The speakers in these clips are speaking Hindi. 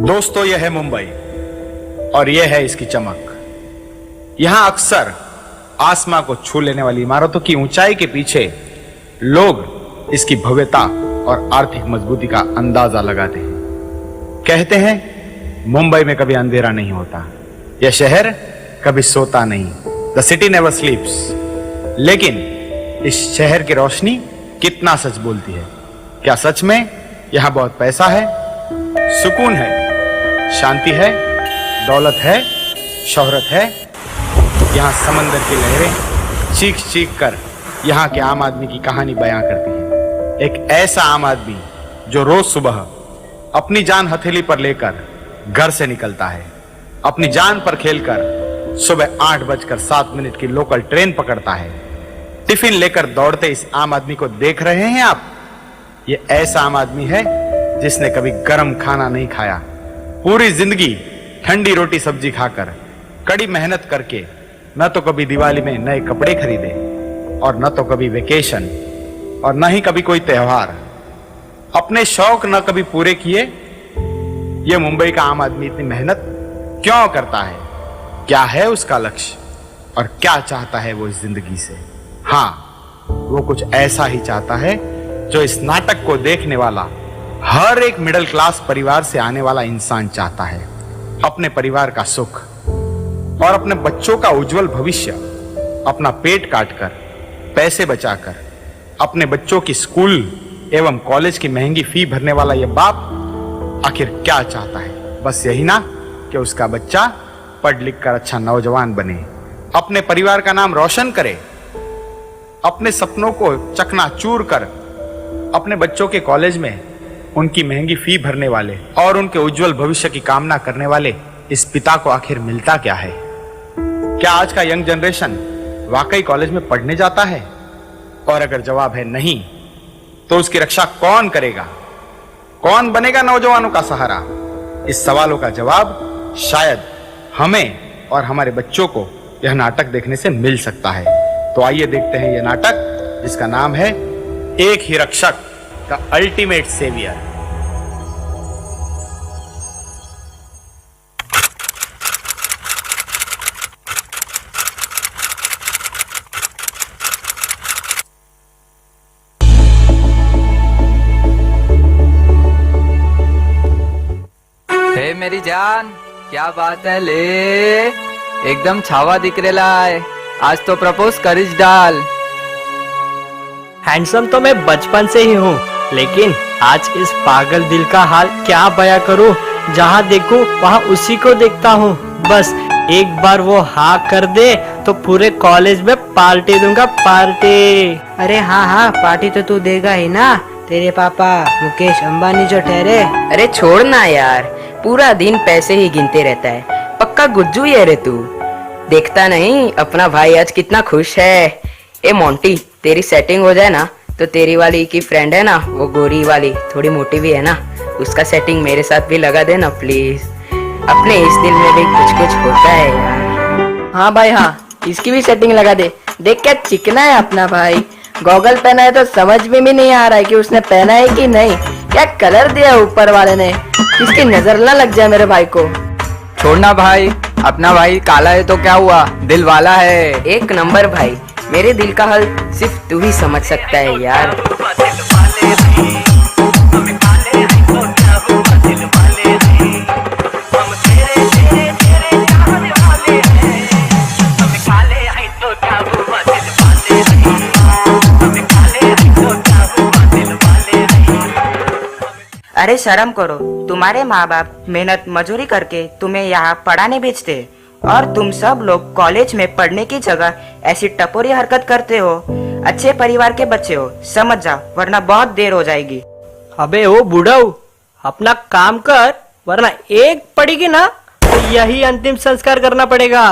दोस्तों, यह है मुंबई और यह है इसकी चमक। यहां अक्सर आसमां को छू लेने वाली इमारतों की ऊंचाई के पीछे लोग इसकी भव्यता और आर्थिक मजबूती का अंदाजा लगाते हैं। कहते हैं मुंबई में कभी अंधेरा नहीं होता, यह शहर कभी सोता नहीं। The city never स्लीप्स। लेकिन इस शहर की रोशनी कितना सच बोलती है? क्या सच में यहां बहुत पैसा है, सुकून है, शांति है, दौलत है, शोहरत है? यहां समंदर की लहरें चीख चीख कर यहां के आम आदमी की कहानी बयां करती है। एक ऐसा आम आदमी जो रोज सुबह अपनी जान हथेली पर लेकर घर से निकलता है, अपनी जान पर खेलकर सुबह 8:07 की लोकल ट्रेन पकड़ता है। टिफिन लेकर दौड़ते इस आम आदमी को देख रहे हैं आप? ये ऐसा आम आदमी है जिसने कभी गरम खाना नहीं खाया, पूरी जिंदगी ठंडी रोटी सब्जी खाकर, कड़ी मेहनत करके न तो कभी दिवाली में नए कपड़े खरीदे और न तो कभी वेकेशन और न ही कभी कोई त्योहार, अपने शौक न कभी पूरे किए। ये मुंबई का आम आदमी इतनी मेहनत क्यों करता है? क्या है उसका लक्ष्य और क्या चाहता है वो इस जिंदगी से? हाँ, वो कुछ ऐसा ही चाहता है जो इस नाटक को देखने वाला हर एक मिडिल क्लास परिवार से आने वाला इंसान चाहता है। अपने परिवार का सुख और अपने बच्चों का उज्जवल भविष्य। अपना पेट काटकर, पैसे बचाकर अपने बच्चों की स्कूल एवं कॉलेज की महंगी फी भरने वाला यह बाप आखिर क्या चाहता है? बस यही ना कि उसका बच्चा पढ़ लिख कर अच्छा नौजवान बने, अपने परिवार का नाम रोशन करे, अपने सपनों को चकनाचूर कर अपने बच्चों के कॉलेज में उनकी महंगी फी भरने वाले और उनके उज्जवल भविष्य की कामना करने वाले इस पिता को आखिर मिलता क्या है? क्या आज का यंग जनरेशन वाकई कॉलेज में पढ़ने जाता है? और अगर जवाब है नहीं, तो उसकी रक्षा कौन करेगा? कौन बनेगा नौजवानों का सहारा? इस सवालों का जवाब शायद हमें और हमारे बच्चों को यह नाटक देखने से मिल सकता है। तो आइए देखते हैं यह नाटक जिसका नाम है एक ही रक्षक का अल्टीमेट सेवियर। हे मेरी जान, क्या बात है ले, एकदम छावा दिख रेला है। आज तो प्रपोज करिस डाल। हैंडसम तो मैं बचपन से ही हूँ, लेकिन आज इस पागल दिल का हाल क्या बयां करूँ। जहाँ देखूँ वहाँ उसी को देखता हूँ। बस एक बार वो हाँ कर दे तो पूरे कॉलेज में पार्टी दूंगा, पार्टी। अरे हाँ हाँ, पार्टी तो तू देगा ही ना। तेरे पापा मुकेश अंबानी जो ठहरे। अरे छोड़ ना यार, पूरा दिन पैसे ही गिनते रहता है। पक्का गुज्जू ही है रे तू। देखता नहीं अपना भाई आज कितना खुश है। ए मोंटी, तेरी सेटिंग हो जाए ना तो तेरी वाली की फ्रेंड है ना, वो गोरी वाली, थोड़ी मोटी भी है ना, उसका सेटिंग मेरे साथ भी लगा देना प्लीज। अपने इस दिल में भी कुछ कुछ होता है यार। हाँ भाई हाँ, इसकी भी सेटिंग लगा दे। देख क्या चिकना है अपना भाई। गॉगल पहना है तो समझ में भी नहीं आ रहा है कि उसने पहना है कि नहीं। क्या कलर दिया ऊपर वाले ने, इसकी नजर ना लग जाए मेरे भाई को। छोड़ना भाई, अपना भाई काला है तो क्या हुआ, दिल वाला है। एक नंबर भाई, मेरे दिल का हाल सिर्फ तू ही समझ सकता है यार। अरे शर्म करो, तुम्हारे माँ बाप मेहनत मजूरी करके तुम्हें यहाँ पढ़ाने भेजते और तुम सब लोग कॉलेज में पढ़ने की जगह ऐसी टपोरी हरकत करते हो। अच्छे परिवार के बच्चे हो, समझ जाओ वरना बहुत देर हो जाएगी। अबे ओ बुढ़ऊ, अपना काम कर, वरना एक पड़ेगी ना तो यही अंतिम संस्कार करना पड़ेगा।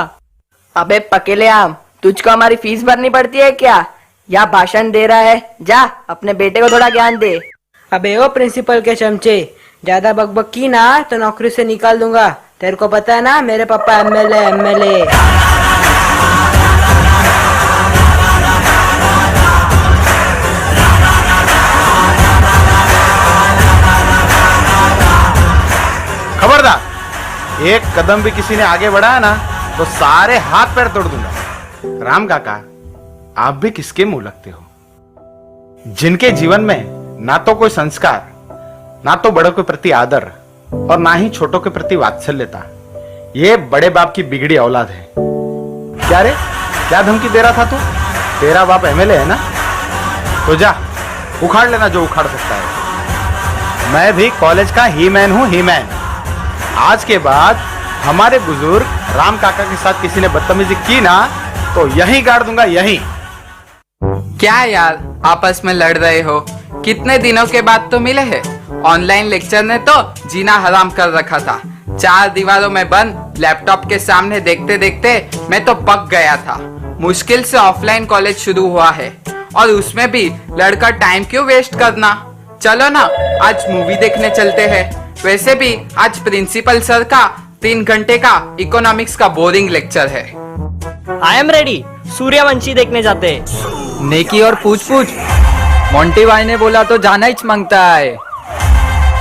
अबे पकेले आम, तुझको हमारी फीस भरनी पड़ती है क्या? यहाँ भाषण दे रहा है, जा अपने बेटे को थोड़ा ज्ञान दे। अबे ओ प्रिंसिपल के चमचे, ज्यादा बकबक की ना तो नौकरी से निकाल दूंगा। तेरे को पता है ना मेरे पापा एमएलए। खबरदार, एक कदम भी किसी ने आगे बढ़ाया ना तो सारे हाथ पैर तोड़ दूंगा। राम काका, आप भी किसके मुंह लगते हो? जिनके जीवन में ना तो कोई संस्कार, ना तो बड़ों के प्रति आदर और ना ही छोटों के प्रति वात्सल्यता, ये बड़े बाप की बिगड़ी औलाद है। क्या रे, क्या धमकी दे रहा था तू? तेरा बाप एमएलए है ना, तो जा उखाड़ लेना जो उखाड़ सकता है। मैं भी कॉलेज का ही मैन हूं, ही मैन। आज के बाद हमारे बुजुर्ग राम काका के साथ किसी ने बदतमीजी की ना तो यहीं गाड़ दूंगा, यहीं। क्या यार आपस में लड़ रहे हो? कितने दिनों के बाद तो मिले हैं। ऑनलाइन लेक्चर ने तो जीना हराम कर रखा था। 4 दीवारों में बंद लैपटॉप के सामने देखते देखते मैं तो पक गया था। मुश्किल से ऑफलाइन कॉलेज शुरू हुआ है और उसमें भी लड़का टाइम क्यों वेस्ट करना। चलो ना आज मूवी देखने चलते हैं। वैसे भी आज प्रिंसिपल सर का 3 घंटे का इकोनॉमिक्स का बोरिंग लेक्चर है। I am ready. सूर्यवंशी देखने जाते हैं। नेकी और पूछ पूछ, मोंटी भाई ने बोला तो जाना ही मांगता है।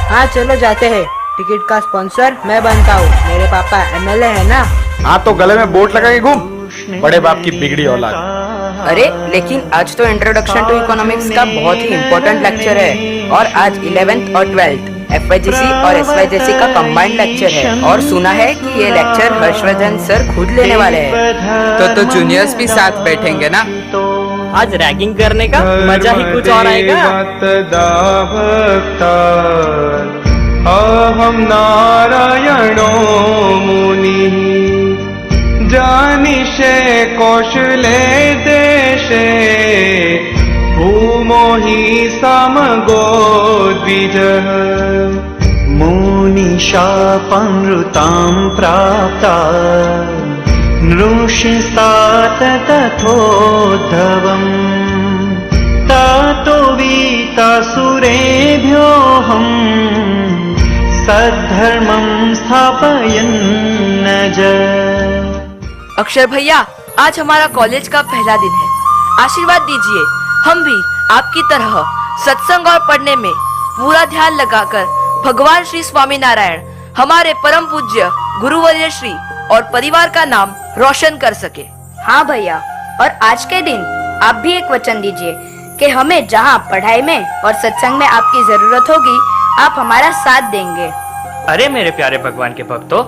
हाँ चलो जाते हैं। टिकट का स्पॉन्सर मैं बनता हूँ, मेरे पापा एमएलए है ना। हाँ तो गले में बोट लगा के घूम, बड़े बाप की बिगड़ी औलाद। अरे लेकिन आज तो इंट्रोडक्शन टू इकोनॉमिक्स का बहुत ही इम्पोर्टेंट लेक्चर है और आज 11th और 12th FYGC और SYGC का कंबाइंड लेक्चर है और सुना है कि ये लेक्चर हर्षवर्धन सर खुद लेने वाले हैं। तो जूनियर्स भी साथ बैठेंगे ना। आज रैगिंग करने का मजा ही कुछ और आएगा। अहम नारायणो मुनिः जानिषे कौशले देशे भूमो हि समगो द्विजः मुनिशापमृतां प्राप्ता नृषिस्तात तथोद्धवम् ततो वीतासुरेभ्योऽहम् सद्धर्मं स्थापयन्न च। अक्षर भैया, आज हमारा कॉलेज का पहला दिन है। आशीर्वाद दीजिए, हम भी आपकी तरह सत्संग और पढ़ने में पूरा ध्यान लगाकर भगवान श्री स्वामीनारायण, हमारे परम पूज्य गुरुवर्य श्री और परिवार का नाम रोशन कर सके। हाँ भैया, और आज के दिन आप भी एक वचन दीजिए कि हमें जहाँ पढ़ाई में और सत्संग में आपकी जरूरत होगी, आप हमारा साथ देंगे। अरे मेरे प्यारे भगवान के भक्तों,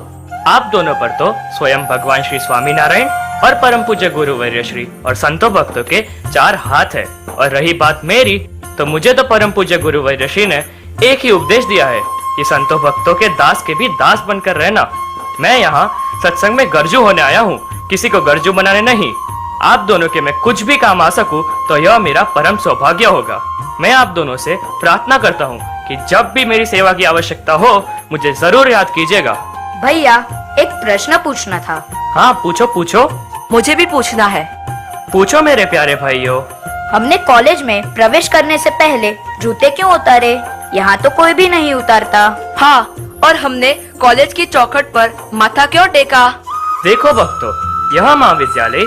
आप दोनों पर तो स्वयं भगवान श्री स्वामीनारायण और परम पूज्य गुरुवर्य श्री और संतों भक्तों के 4 हाथ है। और रही बात मेरी, तो मुझे तो परम पूज्य गुरुवर्य श्री ने एक ही उपदेश दिया है कि संतों भक्तों के दास के भी दास बनकर रहना। मैं यहाँ सत्संग में गर्जू होने आया हूँ, किसी को गर्जू बनाने नहीं। आप दोनों के मैं कुछ भी काम आ सकूं तो यह मेरा परम सौभाग्य होगा। मैं आप दोनों से प्रार्थना करता हूँ कि जब भी मेरी सेवा की आवश्यकता हो मुझे जरूर याद कीजिएगा। भैया, एक प्रश्न पूछना था। हाँ पूछो पूछो। मुझे भी पूछना है। पूछो मेरे प्यारे भाइयों। हमने कॉलेज में प्रवेश करने से पहले जूते क्यों उतारे? यहाँ तो कोई भी नहीं उतारता। हाँ, और हमने कॉलेज की चौखट पर माथा क्यों टेका? देखो भक्तों, यह महाविद्यालय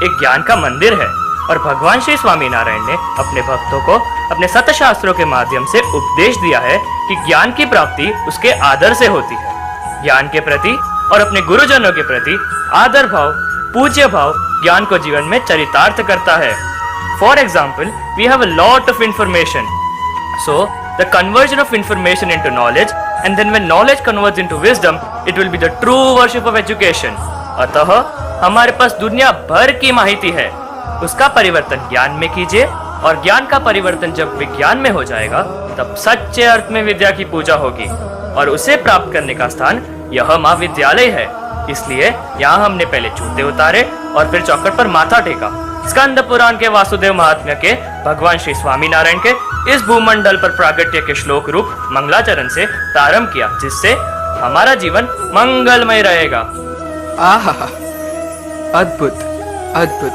एक ज्ञान का मंदिर है और भगवान श्री स्वामीनारायण ने अपने भक्तों को अपने सत शास्त्रों के माध्यम से उपदेश दिया है कि ज्ञान की प्राप्ति उसके आदर से होती है। ज्ञान के प्रति और अपने गुरुजनों के प्रति आदर भाव, पूज्य भाव ज्ञान को जीवन में चरितार्थ करता है। For example, we have a lot of information, so the conversion of information into knowledge and then when knowledge converts into wisdom, it will be the true worship of education. अतः हमारे पास दुनिया भर की माहिती है, उसका परिवर्तन ज्ञान में कीजिए और ज्ञान का परिवर्तन जब विज्ञान में हो जाएगा तब सच्चे अर्थ में विद्या की पूजा होगी और उसे प्राप्त करने का स्थान यह महाविद्यालय है। इसलिए यहाँ हमने पहले जूते उतारे और फिर चौखट पर माथा टेका। स्कंद पुराण के वासुदेव महात्म्य के भगवान श्री स्वामीनारायण के इस भूमंडल पर प्रागट्य के श्लोक रूप मंगलाचरण से प्रारंभ किया, जिससे हमारा जीवन मंगलमय रहेगा। आहा, अद्भुत अद्भुत,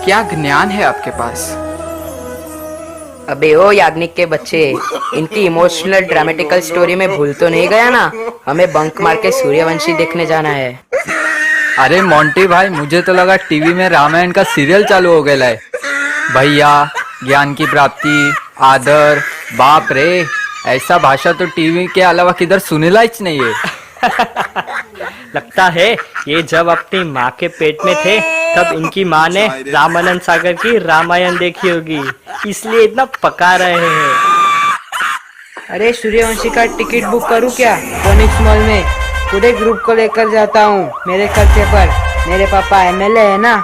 क्या ज्ञान है आपके पास। अबे ओ याग्निक के बच्चे, इनकी इमोशनल ड्रामेटिकल स्टोरी में भूल तो नहीं गया ना? हमें बंक मार के सूर्यवंशी देखने जाना है। अरे मोंटी भाई, मुझे तो लगा टीवी में रामायण का सीरियल चालू हो गया है। भैया, ज्ञान की प्राप्ति, आदर, बाप रे, ऐसा भाषा तो टीवी के अलावा किधर सुनेला ही नहीं है। लगता है ये जब अपनी माँ के पेट में थे तब इनकी माँ ने रामानंद सागर की रामायण देखी होगी, इसलिए इतना पका रहे हैं। अरे सूर्यवंशी का टिकट बुक करूँ क्या फोनिक्स मॉल में? पूरे ग्रुप को लेकर जाता हूँ मेरे खर्चे पर, मेरे पापा एमएलए है ना।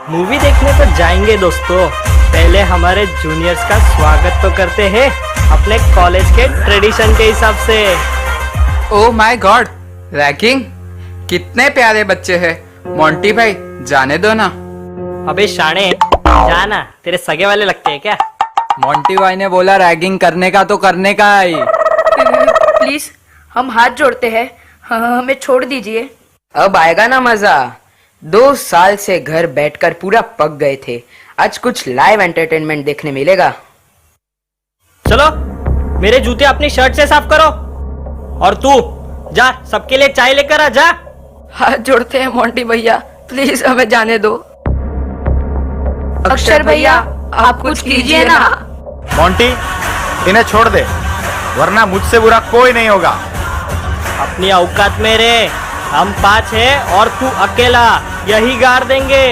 मूवी देखने तो जाएंगे दोस्तों, पहले हमारे जूनियर्स का स्वागत तो करते हैं अपने कॉलेज के ट्रेडिशन के हिसाब से। Oh my God, ragging! कितने प्यारे बच्चे हैं। मोंटी भाई जाने दो ना। अबे शाणे, जाना, तेरे सगे वाले लगते हैं क्या? मोंटी भाई ने बोला रैगिंग करने का तो करने का ही। प्लीज हम हाथ जोड़ते हैं, हमें छोड़ दीजिए। अब आएगा ना मजा। 2 साल से घर बैठकर पूरा पक गए थे, आज कुछ लाइव एंटरटेनमेंट देखने मिलेगा। चलो मेरे जूते अपनी शर्ट से साफ करो, और तू जा सबके लिए चाय लेकर आ जा। हाथ जोड़ते हैं मोंटी भैया, प्लीज हमें जाने दो। अक्षर भैया आप कुछ कीजिए ना। मोंटी, इन्हें छोड़ दे, वरना मुझसे बुरा कोई नहीं होगा। अपनी औकात में रे, हम 5 हैं और तू अकेला, यही गाड़ देंगे।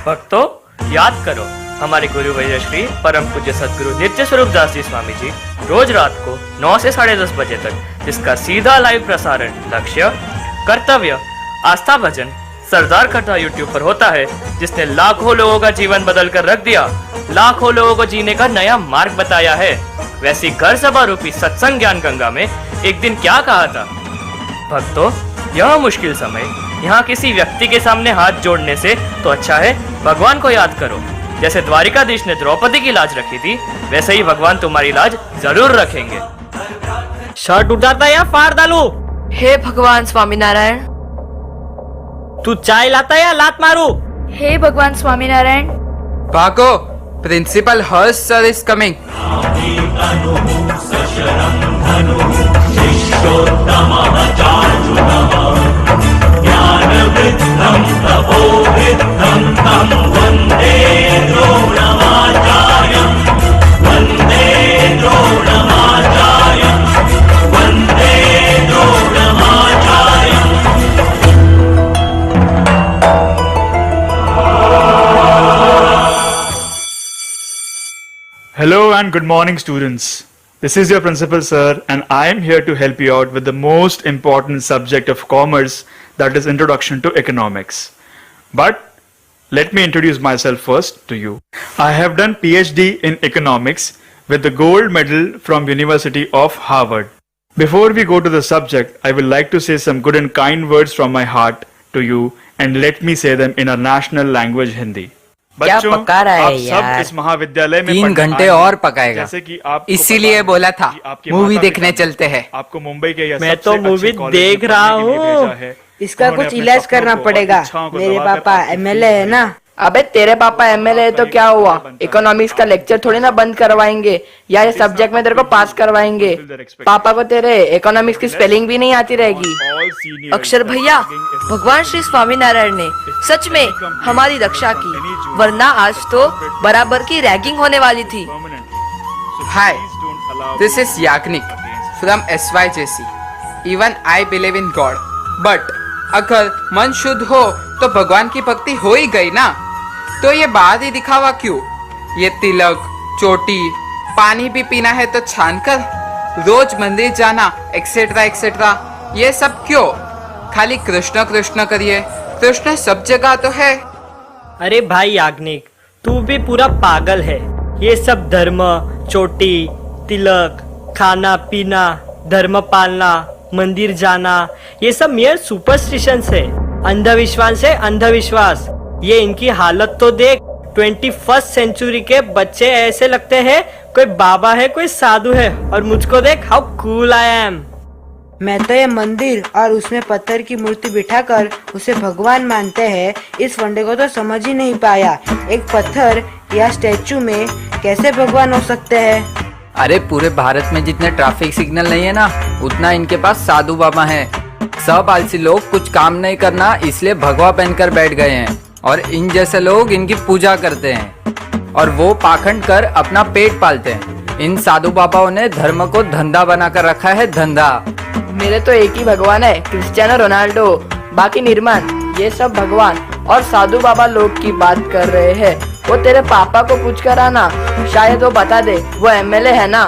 भक्तों, याद करो हमारे गुरु वैद्य श्री परम पूज्य सदगुरु नित्य स्वरूप दास जी स्वामी जी रोज रात को 9 से 10:30 बजे तक, जिसका सीधा लाइव प्रसारण लक्ष्य, कर्तव्य, आस्था भजन सरदार कथा यूट्यूब पर होता है, जिसने लाखों लोगों का जीवन बदल कर रख दिया, लाखों लोगों को जीने का नया मार्ग बताया है। वैसी घर सभा रूपी सत्संग ज्ञान गंगा में एक दिन क्या कहा था? भक्तों, यह मुश्किल समय यहाँ किसी व्यक्ति के सामने हाथ जोड़ने से तो अच्छा है भगवान को याद करो। जैसे द्वारिकाधीश ने द्रौपदी की लाज रखी थी, वैसे ही भगवान तुम्हारी लाज जरूर रखेंगे। शर्ट उठाता या फाड़ डालू? हे भगवान स्वामीनारायण। तू चाय लाता या लात मारू? हे भगवान स्वामीनारायण। भागो, principal Harsh sir is coming. Hello and good morning, students. This is your principal, sir, and I am here to help you out with the most important subject of commerce, that is Introduction to Economics. But let me introduce myself first to you. I have done PhD in Economics with the gold medal from University of Harvard. Before we go to the subject, I would like to say some good and kind words from my heart to you, and let me say them in our national language, Hindi. क्या पका रहा है आप सब यार? इस महाविद्यालय में 3 घंटे और पकाएगा, जैसे कि आपको इसीलिए पता है बोला था कि आपके मूवी माता देखने पिता ने चलते हैं। आपको मुंबई के या मैं सबसे तो अच्छे मूवी कॉलेज देख में रहा पढ़ने के लिए हूँ। भेजा है। इसका उन्होंने कुछ अपने इलाज सपनों करना को और पड़ेगा, इच्छाओं को मेरे दबाकर पापा अपनी एमएलए है ना। अबे तेरे पापा एमएलए है तो क्या हुआ, इकोनॉमिक्स का लेक्चर थोड़ी ना बंद करवाएंगे या ये सब्जेक्ट में तेरे को पास करवाएंगे। पापा को तेरे इकोनॉमिक्स की स्पेलिंग भी नहीं आती रहेगी। अक्षर भैया, भगवान श्री स्वामीनारायण ने सच में हमारी रक्षा की, वरना आज तो बराबर की रैगिंग होने वाली थी। Hi, this is Yagnik from SYJC. Even I believe in God, but अगर मन शुद्ध हो तो भगवान की भक्ति हो ही गई ना, तो ये बाहर ही दिखावा क्यों? ये तिलक, चोटी, पानी भी पीना है तो छान कर, रोज मंदिर जाना, एक्सेट्रा एक्सेट्रा, ये सब क्यों? खाली कृष्ण कृष्ण करिए, कृष्ण सब जगह तो है। अरे भाई याग्निक, तू भी पूरा पागल है। ये सब धर्म, चोटी, तिलक, खाना पीना, धर्म पालना, मंदिर जाना, ये सब मेयर सुपरस्टिशंस है, अंधविश्वास है, अंधविश्वास। ये इनकी हालत तो देख, 21st सेंचुरी के बच्चे ऐसे लगते हैं कोई बाबा है, कोई साधु है, और मुझको देख, हाउ कूल आई एम। मैं तो ये मंदिर और उसमें पत्थर की मूर्ति बिठाकर उसे भगवान मानते हैं, इस वनडे को तो समझ ही नहीं पाया। एक पत्थर या स्टैचू में कैसे भगवान हो सकते हैं? अरे पूरे भारत में जितने ट्रैफिक सिग्नल नहीं है ना, उतना इनके पास साधु बाबा हैं। सब आलसी लोग कुछ काम नहीं करना इसलिए भगवा पहनकर बैठ गए हैं, और इन जैसे लोग इनकी पूजा करते हैं और वो पाखंड कर अपना पेट पालते हैं। इन साधु बाबाओं ने धर्म को धंधा बनाकर रखा है, धंधा। मेरे तो एक ही भगवान है, क्रिस्टियानो रोनाल्डो। बाकी निर्माण ये सब भगवान और साधु बाबा लोग की बात कर रहे हैं। वो तेरे पापा को पूछ कर आना, शायद वो बता दे, वो एमएलए है ना।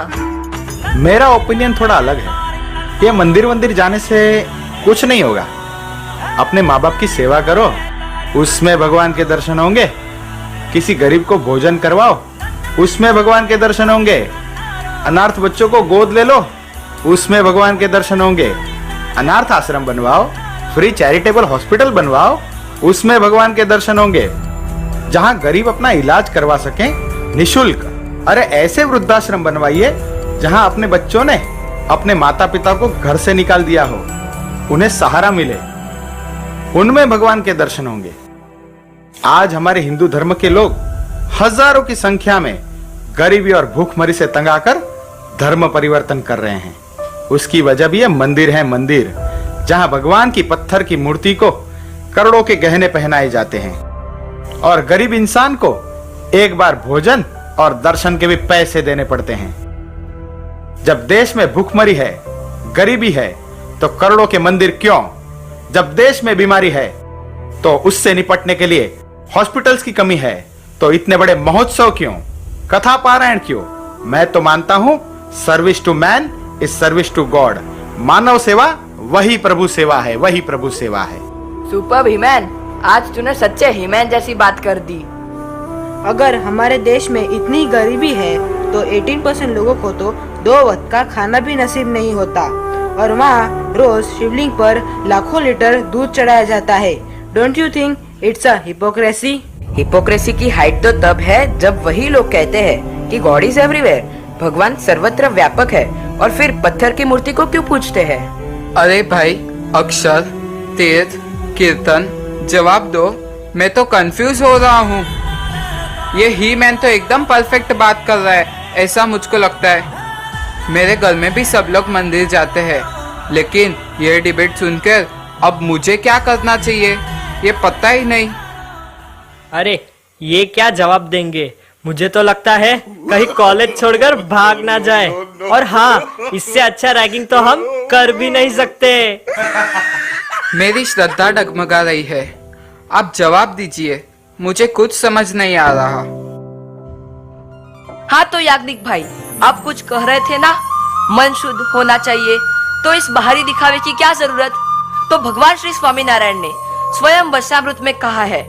मेरा ओपिनियन थोड़ा अलग है। ये मंदिर जाने से कुछ नहीं होगा। अपने माँ बाप की सेवा करो, उसमें भगवान के दर्शन होंगे। किसी गरीब को भोजन करवाओ, उसमें भगवान के दर्शन होंगे। अनाथ बच्चों को गोद ले लो, उसमें भगवान के दर्शन होंगे। अनाथ आश्रम बनवाओ, फ्री चैरिटेबल हॉस्पिटल बनवाओ, उसमें भगवान के दर्शन होंगे। जहां गरीब अपना इलाज करवा सकें निशुल्क। अरे ऐसे वृद्धाश्रम बनवाइए जहां अपने बच्चों ने अपने माता पिता को घर से निकाल दिया हो, उन्हें सहारा मिले, उनमें भगवान के दर्शन होंगे। आज हमारे हिंदू धर्म के लोग हजारों की संख्या में गरीबी और भूखमरी से तंग आकर धर्म परिवर्तन कर रहे हैं। उसकी वजह भी है मंदिर है, मंदिर जहां भगवान की पत्थर की मूर्ति को करोड़ों के गहने पहनाए जाते हैं और गरीब इंसान को एक बार भोजन और दर्शन के भी पैसे देने पड़ते हैं। जब देश में भूखमरी है, गरीबी है, तो करोड़ों के मंदिर क्यों? जब देश में बीमारी है तो उससे निपटने के लिए हॉस्पिटल्स की कमी है, तो इतने बड़े महोत्सव क्यों, कथा पारायण क्यों? मैं तो मानता हूं service to man is service to God. मानव सेवा वही प्रभु सेवा है, वही प्रभु सेवा है। सुपर हीमैन, आज तूने सच्चे हीमैन जैसी बात कर दी। अगर हमारे देश में इतनी गरीबी है तो 18% लोगों को तो 2 वक्त का खाना भी नसीब नहीं होता, और वहाँ रोज शिवलिंग पर लाखों लीटर दूध चढ़ाया जाता है। Don't you think it's a hypocrisy? Hypocrisy की हाइट तो तब है जब वही लोग कहते हैं कि गॉड इज एवरीवेयर, भगवान सर्वत्र व्यापक है, और फिर पत्थर की मूर्ति को क्यों पूजते हैं? अरे भाई, अक्षर, तीर्थ, कीर्तन, जवाब दो। मैं तो कंफ्यूज हो रहा हूँ। ये ही मैन तो एकदम परफेक्ट बात कर रहा है, ऐसा मुझको लगता है। मेरे घर में भी सब लोग मंदिर जाते हैं, लेकिन ये डिबेट सुनकर अब मुझे क्या करना चाहिए ये पता ही नहीं। अरे ये क्या जवाब देंगे? मुझे तो लगता है कहीं कॉलेज छोड़कर भाग ना जाए। और हाँ, इससे अच्छा रैगिंग तो हम कर भी नहीं सकते। मेरी श्रद्धा डगमगा रही है। आप जवाब दीजिए, मुझे कुछ समझ नहीं आ रहा। हाँ तो याज्ञनिक भाई, आप कुछ कह रहे थे ना, मन शुद्ध होना चाहिए, तो इस बाहरी दिखावे की क्या जरूरत? तो भगवान श्री स्वामीनारायण ने स्वयं वचनामृत में कहा है,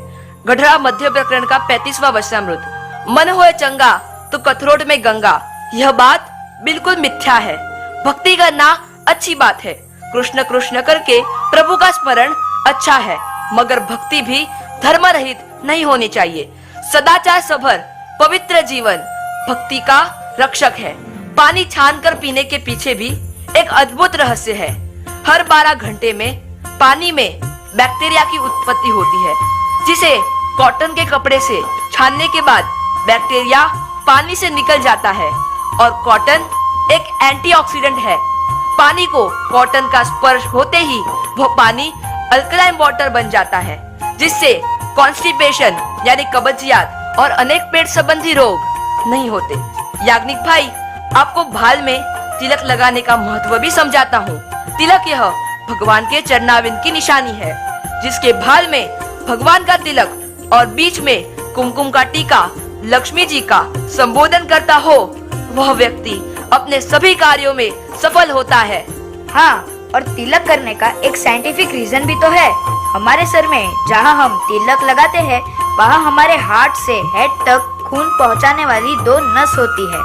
गढ़ा मध्य प्रकरण का 35वां वचनामृत, मन होए चंगा तो कथरोट में गंगा। यह बात बिल्कुल मिथ्या है। भक्ति करना अच्छी बात है, कृष्ण कृष्ण करके प्रभु का स्मरण अच्छा है, मगर भक्ति भी धर्म रहित नहीं होनी चाहिए। सदाचार सभर पवित्र जीवन भक्ति का रक्षक है। पानी छान कर पीने के पीछे भी एक अद्भुत रहस्य है। हर 12 घंटे में पानी में बैक्टीरिया की उत्पत्ति होती है, जिसे कॉटन के कपड़े से छानने के बाद बैक्टीरिया पानी से निकल जाता है, और कॉटन एक एंटीऑक्सीडेंट है। पानी को कॉटन का स्पर्श होते ही वह पानी अल्कलाइन वाटर बन जाता है, जिससे कॉन्स्टिपेशन यानी कब्जियत और अनेक पेट संबंधी रोग नहीं होते। याज्ञनिक भाई, आपको भाल में तिलक लगाने का महत्व भी समझाता हूँ। तिलक यह भगवान के चरणारविंद की निशानी है। जिसके भाल में भगवान का तिलक और बीच में कुमकुम का टीका लक्ष्मी जी का संबोधन करता हो, वह व्यक्ति अपने सभी कार्यों में सफल होता है। हाँ, और तिलक करने का एक साइंटिफिक रीजन भी तो है। हमारे सर में जहाँ हम तिलक लगाते हैं, वहाँ हमारे हार्ट से हेड तक खून पहुँचाने वाली 2 नस होती है।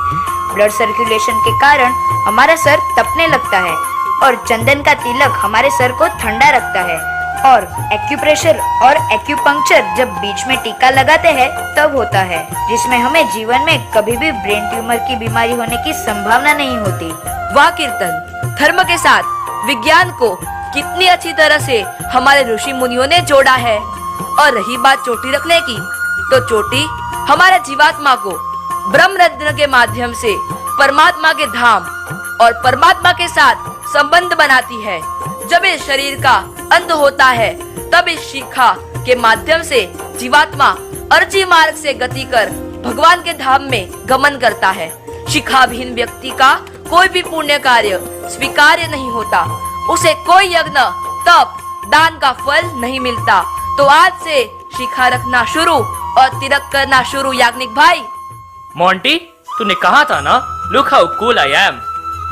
ब्लड सर्कुलेशन के कारण हमारा सर तपने लगता है, और चंदन का तिलक हमारे सर को ठंडा रखता है। और एक्यूप्रेशर और एक्यूपंक्चर जब बीच में टीका लगाते हैं तब होता है, जिसमें हमें जीवन में कभी भी ब्रेन ट्यूमर की बीमारी होने की संभावना नहीं होती। वाह कीर्तन, धर्म के साथ विज्ञान को कितनी अच्छी तरह से हमारे ऋषि मुनियों ने जोड़ा है। और रही बात चोटी रखने की, तो चोटी हमारे जीवात्मा को ब्रह्म रत्न के माध्यम से परमात्मा के धाम और परमात्मा के साथ संबंध बनाती है। जब इस शरीर का अंत होता है, तब इस शिखा के माध्यम से जीवात्मा अर्ची मार्ग से गति कर भगवान के धाम में गमन करता है। शिखाविहीन व्यक्ति का कोई भी पुण्य कार्य स्वीकार्य नहीं होता। उसे कोई यज्ञ, तप, दान का फल नहीं मिलता। तो आज से शिखा रखना शुरू और तिलक करना शुरू याग्निक भाई। मोंटी, तूने कहा था ना, look how cool I am.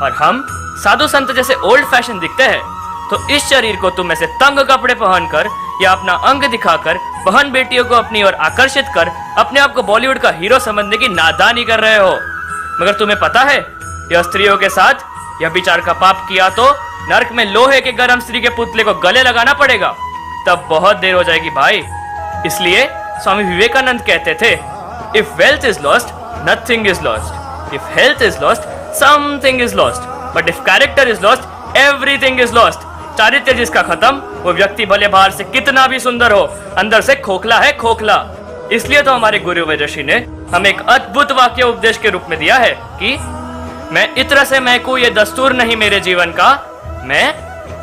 और हम साधु संत जैसे ओल्ड फैशन दिखते हैं, तो इस शरीर को तुम ऐसे तंग कपड़े पहनकर या अपना अंग दिखाकर बहन बेटियों को अपनी ओर आकर्षित कर अपने आप को बॉलीवुड का हीरो समझने की नादानी कर रहे हो। मगर तुम्हें पता है, यह स्त्रियों के साथ यह विचार का पाप किया तो नरक में लोहे के गरम स्त्री के पुतले को गले लगाना पड़ेगा, तब बहुत देर हो जाएगी भाई। इसलिए स्वामी विवेकानंद कहते थे, if wealth is lost nothing is lost, if health is lost something is lost, but if character is lost everything is lost. चारित्र्य जिसका खत्म, वो व्यक्ति भले बाहर से कितना भी सुंदर हो, अंदर से खोखला है, खोखला। इसलिए तो हमारे गुरु ऋषि ने हमें एक अद्भुत वाक्य उपदेश के रूप में दिया है कि मैं इत्र से महकूं ये दस्तूर नहीं मेरे जीवन का, मैं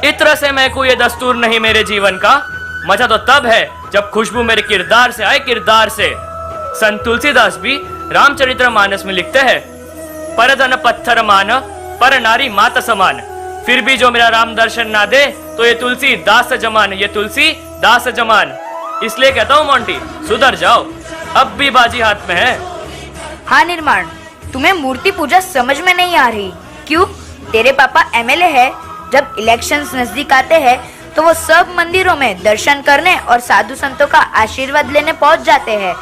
इत्र से महकूं ये दस्तूर नहीं मेरे जीवन का। मजा तो तब है जब खुशबू मेरे किरदार से आए, किरदार से। संत तुलसीदास भी रामचरितमानस में लिखते हैं, पर धन पत्थर मान पर नारी मात समान, फिर भी जो मेरा राम दर्शन ना दे तो ये तुलसी दास जमान, ये तुलसी दास जमान। इसलिए कहता हूँ मोंटी, सुधर जाओ, अब भी बाजी हाथ में है। हाँ निर्माण, तुम्हें मूर्ति पूजा समझ में नहीं आ रही क्यों? तेरे पापा एमएलए है, जब इलेक्शंस नजदीक आते हैं तो वो सब मंदिरों में दर्शन करने और साधु संतों का आशीर्वाद लेने पहुंच जाते हैं।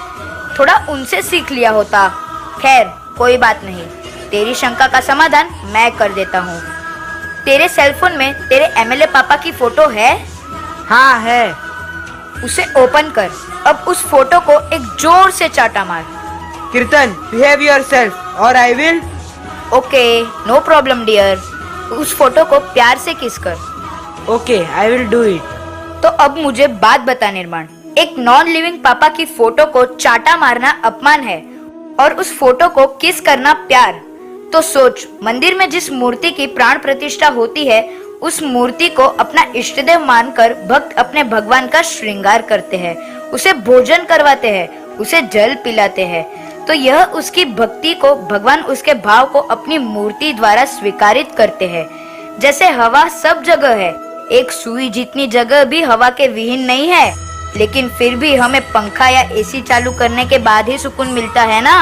थोड़ा उनसे सीख लिया होता। खैर कोई बात नहीं, तेरी शंका का समाधान मैं कर देता हूँ। तेरे सेलफोन में तेरे एमएलए पापा की फोटो है? हाँ है। उसे ओपन कर। अब उस फोटो को एक जोर से चाटा मार। कीर्तन, बिहेव योरसेल्फ और I will. Okay, no problem dear. उस फोटो को प्यार से किस कर। Okay, I will do it. तो अब मुझे बात बता निर्माण, एक नॉन लिविंग पापा की फोटो को चाटा मारना अपमान है और उस फोटो को किस करना प्यार। तो सोच, मंदिर में जिस मूर्ति की प्राण प्रतिष्ठा होती है, उस मूर्ति को अपना इष्टदेव मानकर भक्त अपने भगवान का श्रृंगार करते हैं, उसे भोजन करवाते हैं, उसे जल पिलाते हैं। तो यह उसकी भक्ति को भगवान उसके भाव को अपनी मूर्ति द्वारा स्वीकारित करते हैं। जैसे हवा सब जगह है, एक सुई जितनी जगह भी हवा के विहीन नहीं है, लेकिन फिर भी हमें पंखा या एसी चालू करने के बाद ही सुकून मिलता है ना।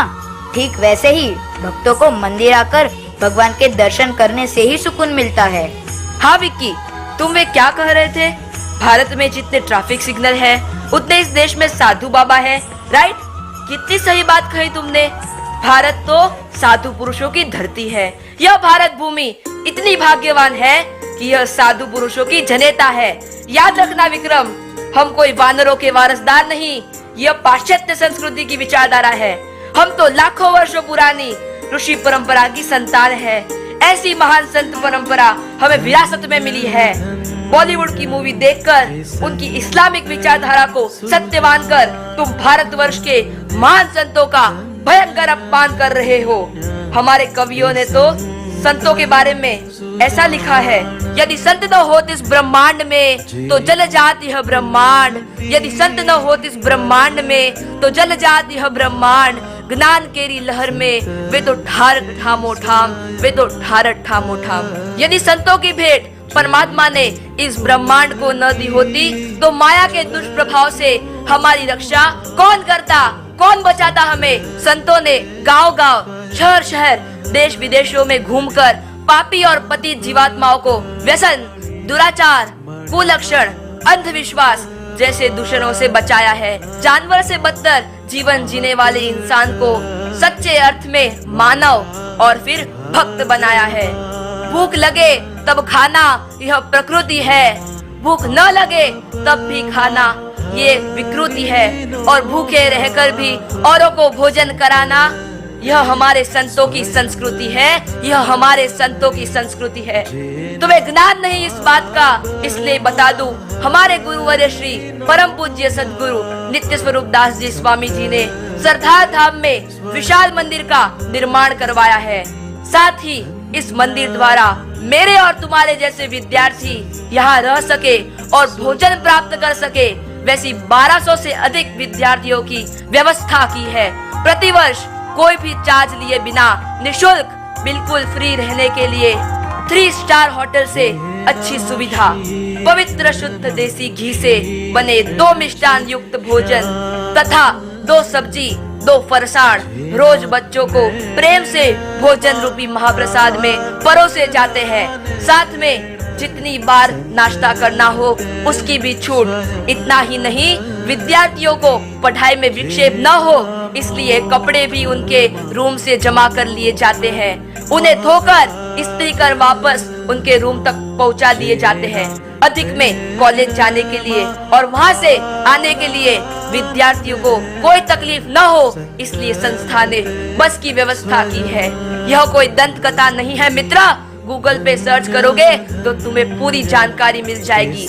ठीक वैसे ही भक्तों को मंदिर आकर भगवान के दर्शन करने से ही सुकून मिलता है। हाँ विक्की, तुम वे क्या कह रहे थे? भारत में जितने ट्रैफिक सिग्नल है उतने इस देश में साधु बाबा है, राइट? कितनी सही बात कही तुमने। भारत तो साधु पुरुषों की धरती है। यह भारत भूमि इतनी भाग्यवान है कि यह साधु पुरुषों की जनेता है। याद रखना विक्रम, हम कोई वानरों के वारसदार नहीं, यह पाश्चात्य संस्कृति की विचारधारा है। हम तो लाखों वर्षों पुरानी ऋषि परंपरा की संतान है। ऐसी महान संत परंपरा हमें विरासत में मिली है। बॉलीवुड की मूवी देखकर उनकी इस्लामिक विचारधारा को सत्य मानकर तुम भारतवर्ष के महान संतों का भयंकर अपमान कर रहे हो। हमारे कवियों ने तो संतों के बारे में ऐसा लिखा है, यदि संत न होत इस ब्रह्मांड में तो जल जात यह ब्रह्मांड, यदि संत न होत इस ब्रह्मांड में तो जल जात यह ब्रह्मांड। ज्ञान केरी लहर में वे तो ठार ठामो ठाम, वे तो ठार ठामो ठाम। यदि संतों की भेंट परमात्मा ने इस ब्रह्मांड को न दी होती तो माया के दुष्प्रभाव से हमारी रक्षा कौन करता, कौन बचाता हमें? संतों ने गांव-गांव, शहर-शहर, देश विदेशों में घूमकर पापी और पतित जीवात्माओं को व्यसन, दुराचार, कुलक्षण, अंधविश्वास जैसे दूषणों से बचाया है। जानवर से बदतर जीवन जीने वाले इंसान को सच्चे अर्थ में मानव और फिर भक्त बनाया है। भूख लगे तब खाना यह प्रकृति है, भूख न लगे तब भी खाना ये विकृति है, और भूखे रहकर भी औरों को भोजन कराना यह हमारे संतों की संस्कृति है, यह हमारे संतों की संस्कृति है। तुम्हें ज्ञान नहीं इस बात का, इसलिए बता दूं, हमारे गुरुवर्य श्री परम पूज्य सद्गुरु नित्य स्वरूप दास जी स्वामी जी ने सरदार धाम में विशाल मंदिर का निर्माण करवाया है। साथ ही इस मंदिर द्वारा मेरे और तुम्हारे जैसे विद्यार्थी यहाँ रह सके और भोजन प्राप्त कर सके, वैसी 1200 से अधिक विद्यार्थियों की व्यवस्था की है। प्रतिवर्ष कोई भी चार्ज लिए बिना निशुल्क बिल्कुल फ्री रहने के लिए 3 स्टार होटल से अच्छी सुविधा पवित्र शुद्ध देसी घी से बने 2 मिष्टान युक्त भोजन तथा 2 सब्जी 2 फरसाण रोज बच्चों को प्रेम से भोजन रूपी महाप्रसाद में परोसे जाते हैं। साथ में जितनी बार नाश्ता करना हो उसकी भी छूट। इतना ही नहीं, विद्यार्थियों को पढ़ाई में विक्षेप न हो इसलिए कपड़े भी उनके रूम से जमा कर लिए जाते हैं। उन्हें धोकर इस्त्री कर वापस उनके रूम तक पहुंचा दिए जाते हैं। अधिक में कॉलेज जाने के लिए और वहां से आने के लिए विद्यार्थियों को कोई तकलीफ न हो इसलिए संस्था ने बस की व्यवस्था की है। यह कोई दंत कथा नहीं है मित्रा, गूगल पे सर्च करोगे तो तुम्हें पूरी जानकारी मिल जाएगी।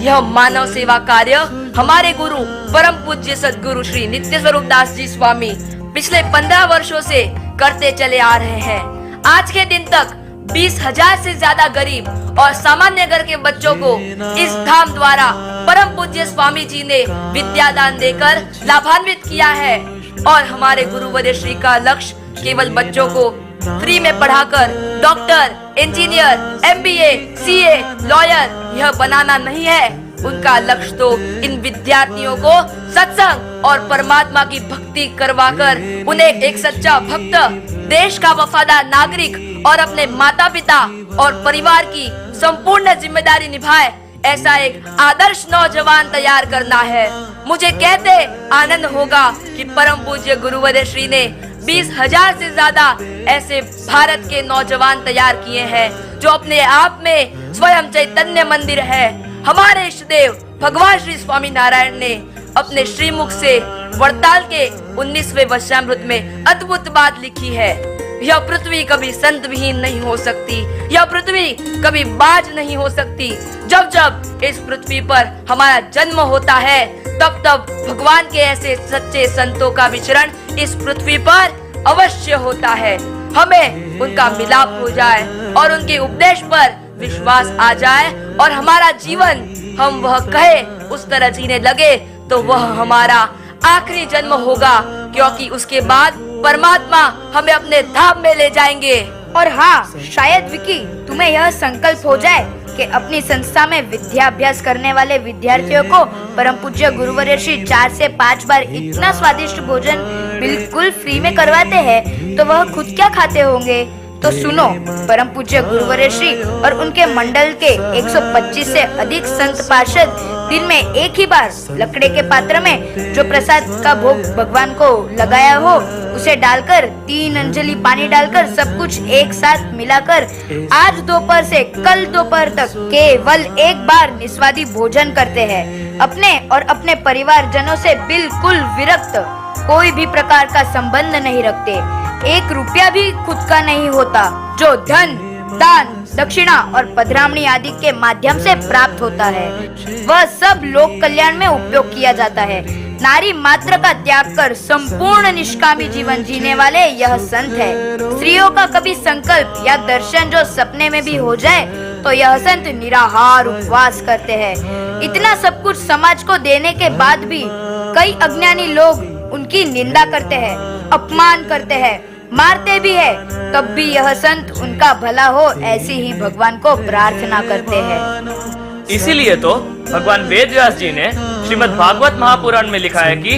यह मानव सेवा कार्य हमारे गुरु परम पूज्य सद्गुरु श्री नित्य स्वरूप दास जी स्वामी पिछले 15 वर्षों से करते चले आ रहे हैं। आज के दिन तक 20,000 से ज्यादा गरीब और सामान्य घर के बच्चों को इस धाम द्वारा परम पूज्य स्वामी जी ने विद्यादान देकर लाभान्वित किया है। और हमारे गुरुवर्य श्री का लक्ष्य केवल बच्चों को फ्री में पढ़ाकर doctor, engineer, MBA, CA, lawyer यह बनाना नहीं है। उनका लक्ष्य तो इन विद्यार्थियों को सत्संग और परमात्मा की भक्ति करवाकर उन्हें एक सच्चा भक्त, देश का वफादार नागरिक और अपने माता पिता और परिवार की संपूर्ण जिम्मेदारी निभाए ऐसा एक आदर्श नौजवान तैयार करना है। मुझे कहते आनंद होगा कि परम पूज्य गुरुवर्य श्री ने 20,000 से ज्यादा ऐसे भारत के नौजवान तैयार किए हैं जो अपने आप में स्वयं चैतन्य मंदिर है। हमारे इष्ट देव भगवान श्री स्वामी नारायण ने अपने श्रीमुख से वरताल के 19वें वचनामृत में अद्भुत बात लिखी है। यह पृथ्वी कभी संत विहीन नहीं हो सकती, यह पृथ्वी कभी बाज नहीं हो सकती। जब जब इस पृथ्वी पर हमारा जन्म होता है तब तब भगवान के ऐसे सच्चे संतों का विचरण इस पृथ्वी पर अवश्य होता है। हमें उनका मिलाप हो जाए और उनके उपदेश पर विश्वास आ जाए और हमारा जीवन हम वह कहे उस तरह जीने लगे तो वह हमारा आखिरी जन्म होगा, क्योंकि उसके बाद परमात्मा हमें अपने धाम में ले जाएंगे। और हाँ, शायद विकी तुम्हें यह संकल्प हो जाए कि अपनी संस्था में विद्याभ्यास करने वाले विद्यार्थियों को परम पूज्य गुरुवर्य श्री 4 से 5 बार इतना स्वादिष्ट भोजन बिल्कुल फ्री में करवाते हैं तो वह खुद क्या खाते होंगे। तो सुनो, परम पूज्य गुरुवर्य श्री और उनके मंडल के 125 से अधिक संत पार्षद दिन में एक ही बार लकड़े के पात्र में जो प्रसाद का भोग भगवान को लगाया हो उसे डालकर 3 अंजलि पानी डालकर सब कुछ एक साथ मिलाकर आज दोपहर से कल दोपहर तक केवल एक बार निस्वादी भोजन करते हैं। अपने और अपने परिवार जनों से बिल्कुल विरक्त, कोई भी प्रकार का संबंध नहीं रखते। 1 रुपया भी खुद का नहीं होता जो धन, दान, दक्षिणा और पधरामणी आदि के माध्यम से प्राप्त होता है वह सब लोक कल्याण में उपयोग किया जाता है। नारी मात्र का त्याग कर संपूर्ण निष्कामी जीवन जीने वाले यह संत है। स्त्रियों का कभी संकल्प या दर्शन जो सपने में भी हो जाए तो यह संत निराहार उपवास करते हैं। इतना सब कुछ समाज को देने के बाद भी कई अज्ञानी लोग उनकी निंदा करते हैं, अपमान करते हैं, मारते भी है, तब भी यह संत उनका भला हो ऐसी ही भगवान को प्रार्थना करते हैं। इसीलिए तो भगवान वेदव्यास जी ने श्रीमद् भागवत महापुराण में लिखा है कि